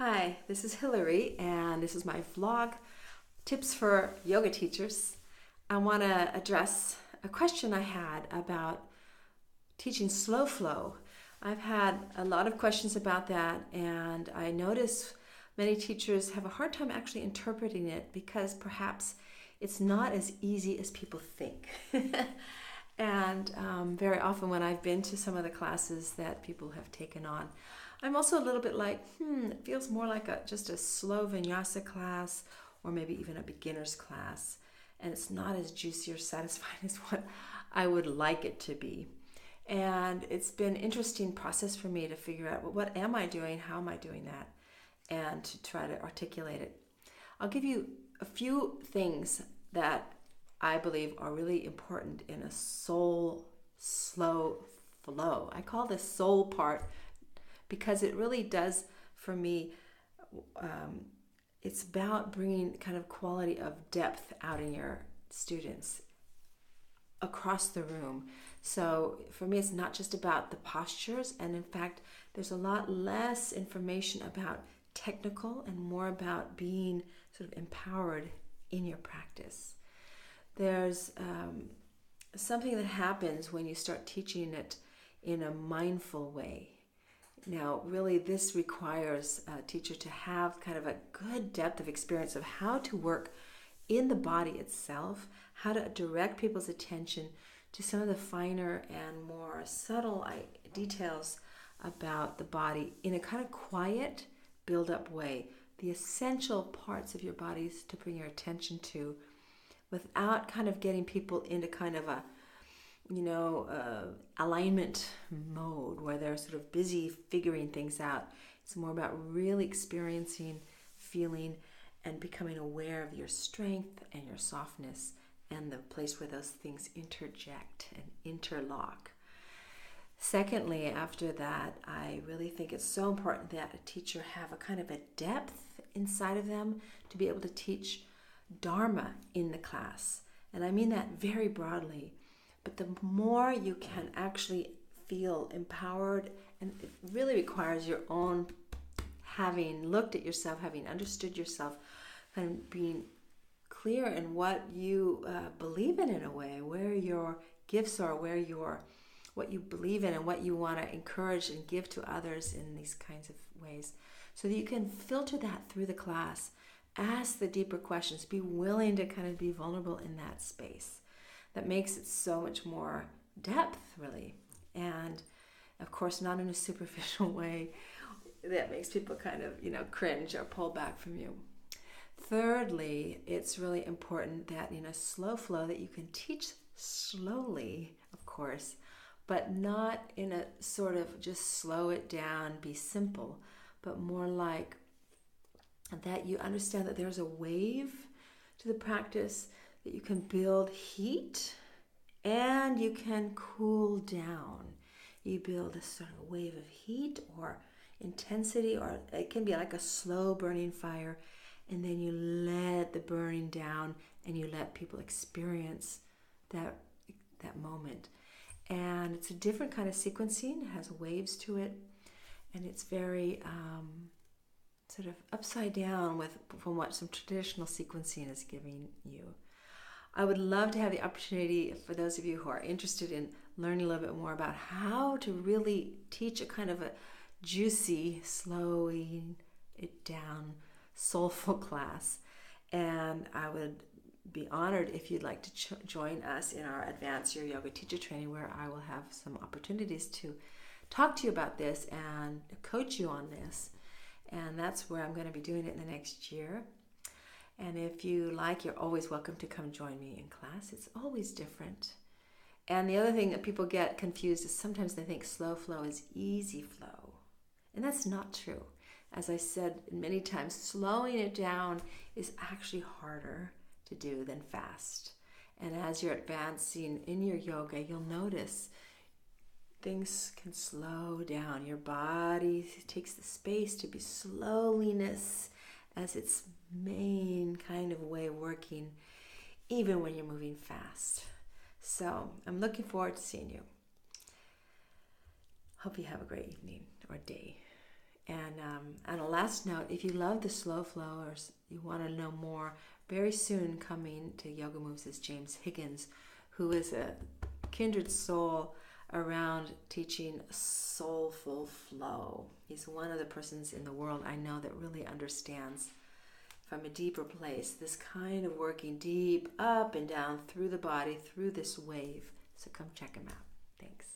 Hi, this is Hilary, and this is my vlog, Tips for Yoga Teachers. I want to address a question I had about teaching slow flow. I've had a lot of questions about that, and I notice many teachers have a hard time actually interpreting it because perhaps it's not as easy as people think. And very often when I've been to some of the classes that people have taken on, I'm also a little bit like, it feels more like just a slow vinyasa class or maybe even a beginner's class. And it's not as juicy or satisfying as what I would like it to be. And it's been an interesting process for me to figure out, well, what am I doing? How am I doing that? And to try to articulate it. I'll give you a few things that I believe are really important in a soul slow flow. I call this soul part because it really does, for me, it's about bringing kind of quality of depth out in your students across the room. So for me, it's not just about the postures, and in fact, there's a lot less information about technical and more about being sort of empowered in your practice. There's something that happens when you start teaching it in a mindful way. Now, really, this requires a teacher to have kind of a good depth of experience of how to work in the body itself, how to direct people's attention to some of the finer and more subtle details about the body in a kind of quiet, build-up way. The essential parts of your bodies to bring your attention to without kind of getting people into kind of a alignment mode where they're sort of busy figuring things out. It's more about really experiencing, feeling, and becoming aware of your strength and your softness and the place where those things interject and interlock. Secondly, after that, I really think it's so important that a teacher have a kind of a depth inside of them to be able to teach Dharma in the class. And I mean that very broadly. But the more you can actually feel empowered, and it really requires your own having looked at yourself, having understood yourself, and being clear in what you believe in a way, where your gifts are, what you believe in and what you want to encourage and give to others in these kinds of ways, so that you can filter that through the class, ask the deeper questions, be willing to kind of be vulnerable in that space. That makes it so much more depth, really. And of course, not in a superficial way that makes people kind of, cringe or pull back from you. Thirdly, it's really important that in a slow flow that you can teach slowly, of course, but not in a sort of just slow it down, be simple, but more like that you understand that there's a wave to the practice, that you can build heat and you can cool down. You build a sort of wave of heat or intensity, or it can be like a slow burning fire, and then you let the burning down and you let people experience that moment. And it's a different kind of sequencing. It has waves to it, and it's very sort of upside down from what some traditional sequencing is giving you. I would love to have the opportunity for those of you who are interested in learning a little bit more about how to really teach a kind of a juicy, slowing it down, soulful class. And I would be honored if you'd like to join us in our Advance Your Yoga Teacher Training, where I will have some opportunities to talk to you about this and coach you on this. And that's where I'm going to be doing it in the next year. And if you like, you're always welcome to come join me in class. It's always different. And the other thing that people get confused is sometimes they think slow flow is easy flow. And that's not true. As I said many times, slowing it down is actually harder to do than fast. And as you're advancing in your yoga, you'll notice things can slow down. Your body takes the space to be slowliness as its main kind of way of working, even when you're moving fast. So I'm looking forward to seeing you. Hope you have a great evening or day. And And a last note, if you love the slow flow or you want to know more, very soon coming to Yoga Moves is James Higgins, who is a kindred soul around teaching soulful flow. He's one of the persons in the world I know that really understands from a deeper place this kind of working deep up and down through the body, through this wave. So come check him out. Thanks.